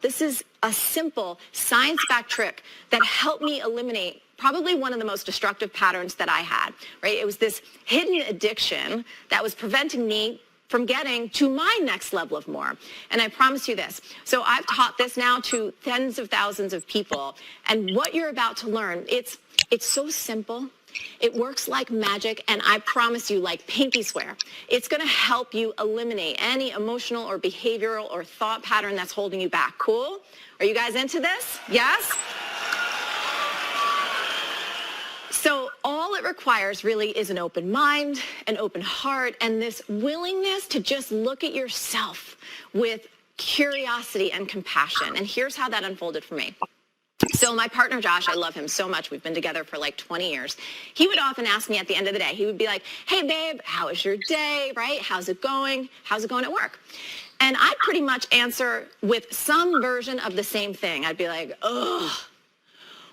This is a simple science-backed trick that helped me eliminate probably one of the most destructive patterns that I had, right? It was this hidden addiction that was preventing me from getting to my next level of more. And I promise you this. So I've taught this now to tens of thousands of people. And what you're about to learn, it's so simple. It works like magic, and I promise you, like pinky swear, it's going to help you eliminate any emotional or behavioral or thought pattern that's holding you back. Cool? Are you guys into this? Yes? So all it requires really is an open mind, an open heart, and this willingness to just look at yourself with curiosity and compassion. And here's how that unfolded for me. So my partner, Josh, I love him so much. We've been together for like 20 years. He would often ask me at the end of the day, he would be like, hey, babe, how was your day, right? How's it going? How's it going at work? And I'd pretty much answer with some version of the same thing. I'd be like, ugh,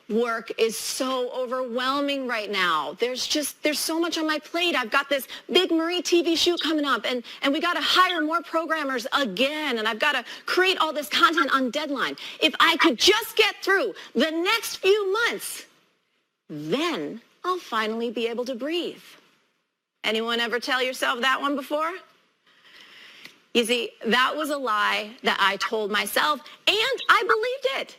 work is so overwhelming right now. There's so much on my plate. I've got this big Marie TV shoot coming up, and we got to hire more programmers again, and I've got to create all this content on deadline. If I could just get through the next few months, then I'll finally be able to breathe. Anyone ever tell yourself that one before? You see, that was a lie that I told myself, and I believed it.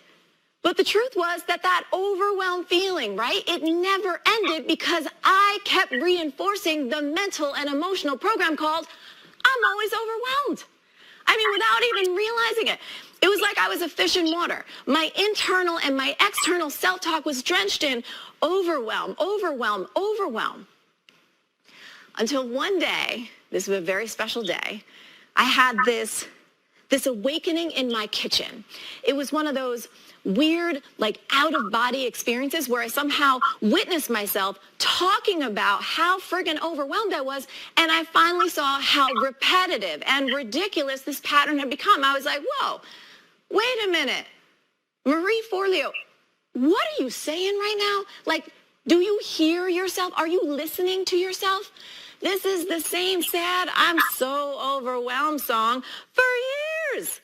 But the truth was that overwhelmed feeling, right, it never ended because I kept reinforcing the mental and emotional program called, I'm always overwhelmed. I mean, without even realizing it. It was like I was a fish in water. My internal and my external self-talk was drenched in overwhelm, overwhelm, overwhelm. Until one day, this was a very special day, I had this awakening in my kitchen. It was one of those weird, like out-of-body experiences where I somehow witnessed myself talking about how friggin' overwhelmed I was, and I finally saw how repetitive and ridiculous this pattern had become. I was like, whoa, wait a minute. Marie Forleo, what are you saying right now? Like, do you hear yourself? Are you listening to yourself? This is the same sad, I'm so overwhelmed song for years.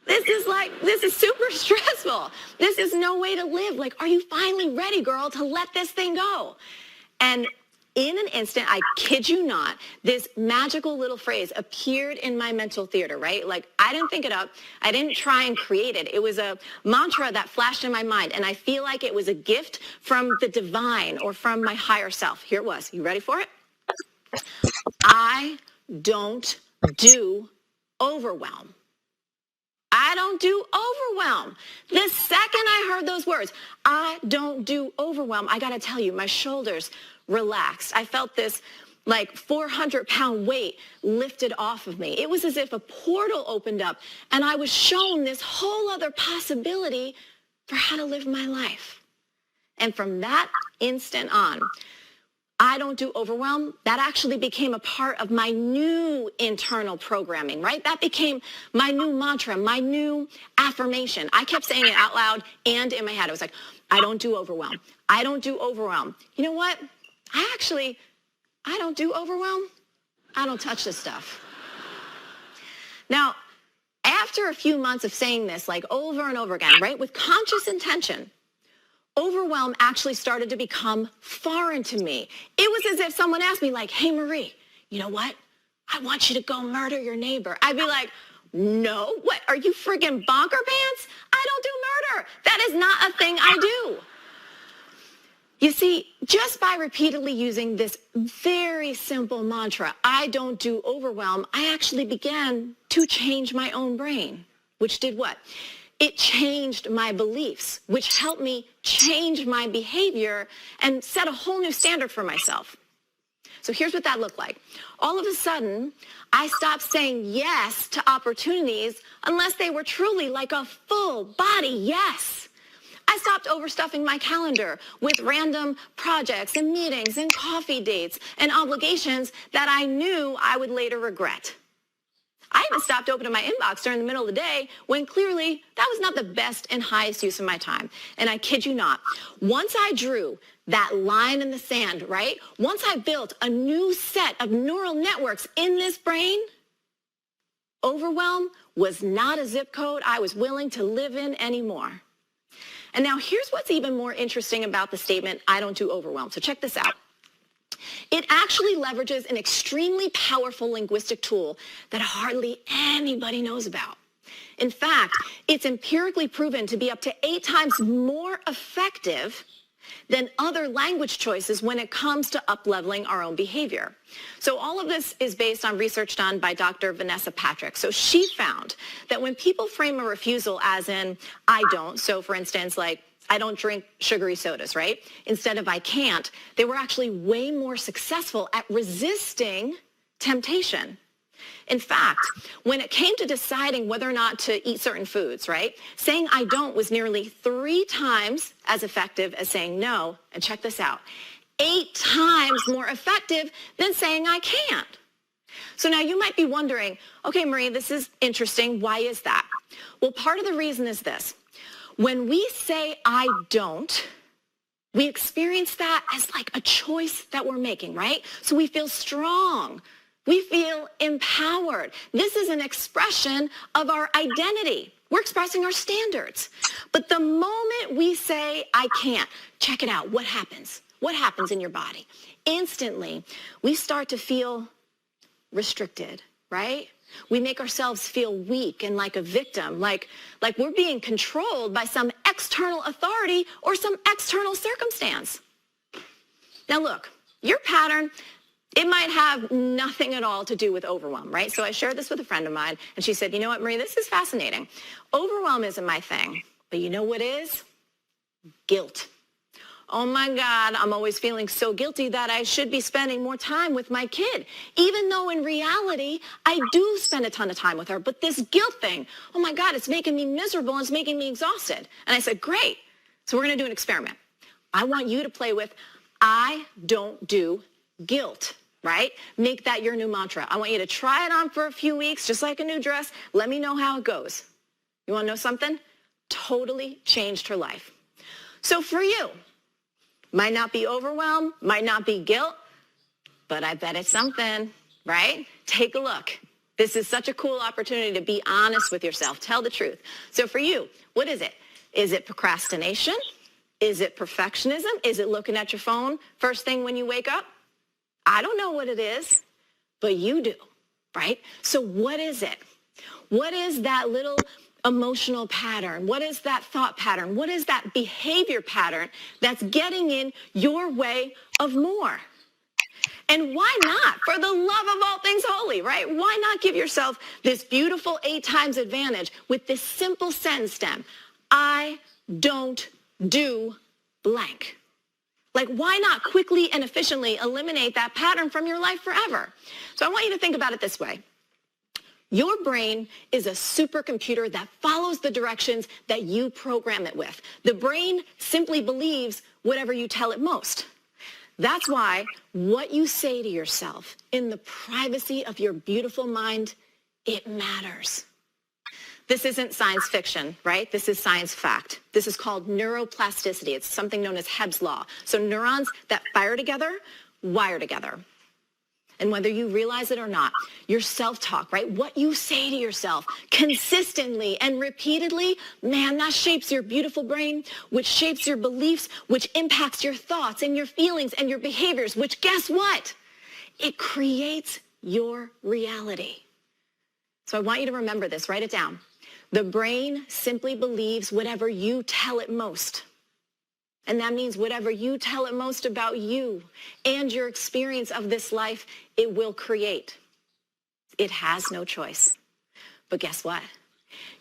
This is super stressful. This is no way to live. Like, are you finally ready, girl, to let this thing go? And in an instant, I kid you not, this magical little phrase appeared in my mental theater, right? Like, I didn't think it up. I didn't try and create it. It was a mantra that flashed in my mind, and I feel like it was a gift from the divine or from my higher self. Here it was. You ready for it? I don't do overwhelm. I don't do overwhelm. The second I heard those words, I don't do overwhelm, I got to tell you, my shoulders relaxed. I felt this like 400-pound weight lifted off of me. It was as if a portal opened up and I was shown this whole other possibility for how to live my life. And from that instant on, I don't do overwhelm, that actually became a part of my new internal programming, right? That became my new mantra, my new affirmation. I kept saying it out loud and in my head. I was like, I don't do overwhelm. I don't do overwhelm. You know what? I don't do overwhelm. I don't touch this stuff. Now, after a few months of saying this like over and over again, right, with conscious intention, overwhelm actually started to become foreign to me. It was as if someone asked me like, hey, Marie, you know what? I want you to go murder your neighbor. I'd be like, no, what? Are you friggin' bonker pants? I don't do murder. That is not a thing I do. You see, just by repeatedly using this very simple mantra, I don't do overwhelm, I actually began to change my own brain, which did what? It changed my beliefs, which helped me change my behavior and set a whole new standard for myself. So here's what that looked like. All of a sudden, I stopped saying yes to opportunities unless they were truly like a full body yes. I stopped overstuffing my calendar with random projects and meetings and coffee dates and obligations that I knew I would later regret. I even stopped opening my inbox during the middle of the day when clearly that was not the best and highest use of my time. And I kid you not, once I drew that line in the sand, right? Once I built a new set of neural networks in this brain, overwhelm was not a zip code I was willing to live in anymore. And now here's what's even more interesting about the statement, I don't do overwhelm. So check this out. It actually leverages an extremely powerful linguistic tool that hardly anybody knows about. In fact, it's empirically proven to be up to 8 times more effective than other language choices when it comes to up-leveling our own behavior. So all of this is based on research done by Dr. Vanessa Patrick. So she found that when people frame a refusal as in, I don't, so for instance, like, I don't drink sugary sodas, right? Instead of I can't, they were actually way more successful at resisting temptation. In fact, when it came to deciding whether or not to eat certain foods, right, saying I don't was nearly 3 times as effective as saying no, and check this out, 8 times more effective than saying I can't. So now you might be wondering, okay, Marie, this is interesting. Why is that? Well, part of the reason is this. When we say I don't, we experience that as like a choice that we're making, right? So we feel strong. We feel empowered. This is an expression of our identity. We're expressing our standards. But the moment we say, I can't, check it out. What happens? What happens in your body? Instantly, we start to feel restricted, right? We make ourselves feel weak and like a victim, like we're being controlled by some external authority or some external circumstance. Now look, your pattern, it might have nothing at all to do with overwhelm, right? So I shared this with a friend of mine, and she said, you know what, Marie, this is fascinating. Overwhelm isn't my thing, but you know what is? Guilt. Oh my God, I'm always feeling so guilty that I should be spending more time with my kid, even though in reality, I do spend a ton of time with her. But this guilt thing, oh my God, it's making me miserable and it's making me exhausted. And I said, great. So we're going to do an experiment. I want you to play with, I don't do guilt, right? Make that your new mantra. I want you to try it on for a few weeks, just like a new dress. Let me know how it goes. You want to know something? Totally changed her life. So for you, might not be overwhelm, might not be guilt, but I bet it's something, right? Take a look. This is such a cool opportunity to be honest with yourself. Tell the truth. So for you, what is it? Is it procrastination? Is it perfectionism? Is it looking at your phone first thing when you wake up? I don't know what it is, but you do, right? So what is it? What is that little emotional pattern? What is that thought pattern? What is that behavior pattern that's getting in your way of more? And why not? For the love of all things holy, right? Why not give yourself this beautiful 8 times advantage with this simple sentence stem? I don't do blank. Like, why not quickly and efficiently eliminate that pattern from your life forever? So I want you to think about it this way. Your brain is a supercomputer that follows the directions that you program it with. The brain simply believes whatever you tell it most. That's why what you say to yourself in the privacy of your beautiful mind, it matters. This isn't science fiction, right? This is science fact. This is called neuroplasticity. It's something known as Hebb's law. So neurons that fire together, wire together. And whether you realize it or not, your self-talk, right? What you say to yourself consistently and repeatedly, man, that shapes your beautiful brain, which shapes your beliefs, which impacts your thoughts and your feelings and your behaviors, which guess what? It creates your reality. So I want you to remember this, write it down. The brain simply believes whatever you tell it most. And that means whatever you tell it most about you and your experience of this life, it will create. It has no choice. But guess what?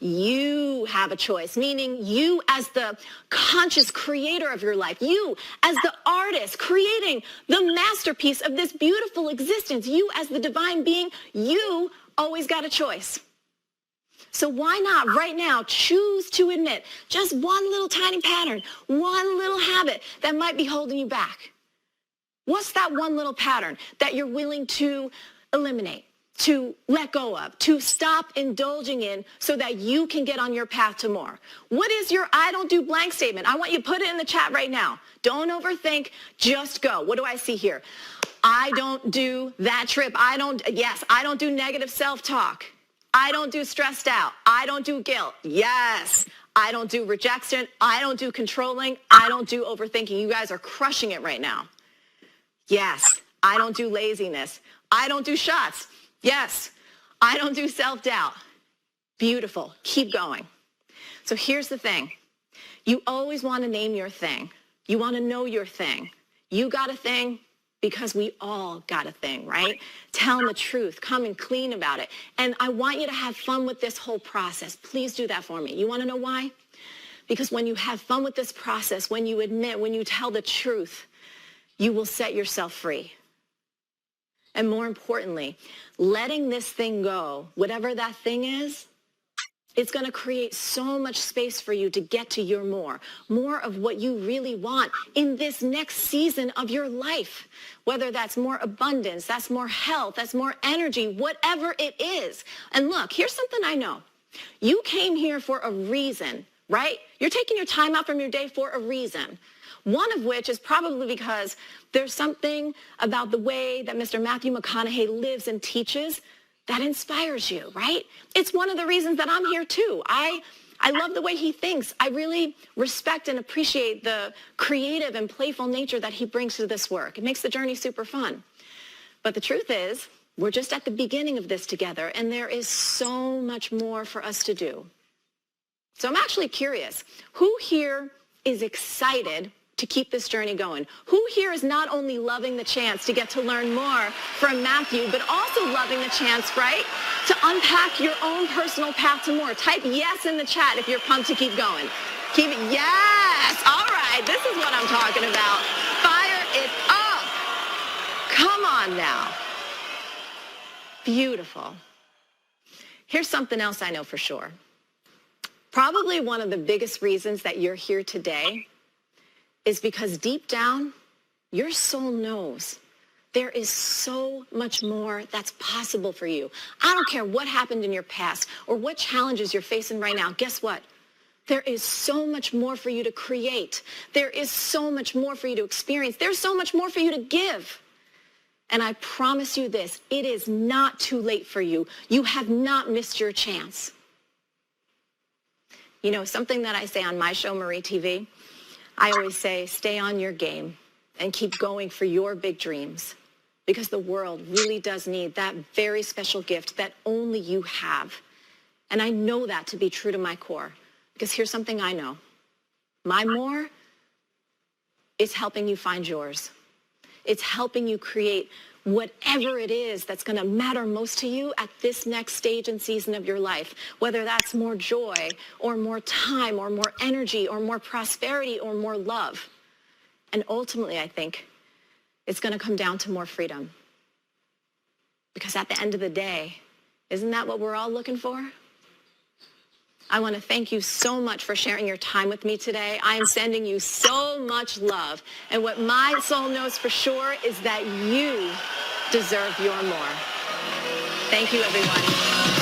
You have a choice, meaning you as the conscious creator of your life, you as the artist creating the masterpiece of this beautiful existence, you as the divine being, you always got a choice. So why not right now choose to admit just one little tiny pattern, one little habit that might be holding you back? What's that one little pattern that you're willing to eliminate, to let go of, to stop indulging in so that you can get on your path to more? What is your I don't do blank statement? I want you to put it in the chat right now. Don't overthink, just go. What do I see here? I don't do that trip. I don't do negative self-talk. I don't do stressed out. I don't do guilt. Yes. I don't do rejection. I don't do controlling. I don't do overthinking. You guys are crushing it right now. Yes. I don't do laziness. I don't do shots. Yes. I don't do self-doubt. Beautiful. Keep going. So here's the thing. You always want to name your thing. You want to know your thing. You got a thing because we all got a thing, right? Telling the truth, coming clean about it. And I want you to have fun with this whole process. Please do that for me. You want to know why? Because when you have fun with this process, when you admit, when you tell the truth, you will set yourself free. And more importantly, letting this thing go, whatever that thing is, it's going to create so much space for you to get to your more of what you really want in this next season of your life. Whether that's more abundance, that's more health, that's more energy, whatever it is. And look, here's something I know. You came here for a reason, right? You're taking your time out from your day for a reason. One of which is probably because there's something about the way that Mr. Matthew McConaughey lives and teaches that inspires you, right? It's one of the reasons that I'm here too. I love the way he thinks. I really respect and appreciate the creative and playful nature that he brings to this work. It makes the journey super fun. But the truth is, we're just at the beginning of this together, and there is so much more for us to do. So I'm actually curious, who here is excited to keep this journey going? Who here is not only loving the chance to get to learn more from Matthew, but also loving the chance, right, to unpack your own personal path to more? Type yes in the chat if you're pumped to keep going. Keep it, yes, all right, this is what I'm talking about. Fire it up. Come on now. Beautiful. Here's something else I know for sure. Probably one of the biggest reasons that you're here today is because deep down, your soul knows there is so much more that's possible for you. I don't care what happened in your past or what challenges you're facing right now. Guess what? There is so much more for you to create. There is so much more for you to experience. There's so much more for you to give. And I promise you this, it is not too late for you. You have not missed your chance. You know, something that I say on my show, Marie TV, I always say, stay on your game and keep going for your big dreams, because the world really does need that very special gift that only you have. And I know that to be true to my core, because here's something I know. My more is helping you find yours. It's helping you create whatever it is that's going to matter most to you at this next stage and season of your life, whether that's more joy or more time or more energy or more prosperity or more love. And ultimately, I think it's going to come down to more freedom. Because at the end of the day, isn't that what we're all looking for? I want to thank you so much for sharing your time with me today. I am sending you so much love. And what my soul knows for sure is that you deserve your more. Thank you, everyone.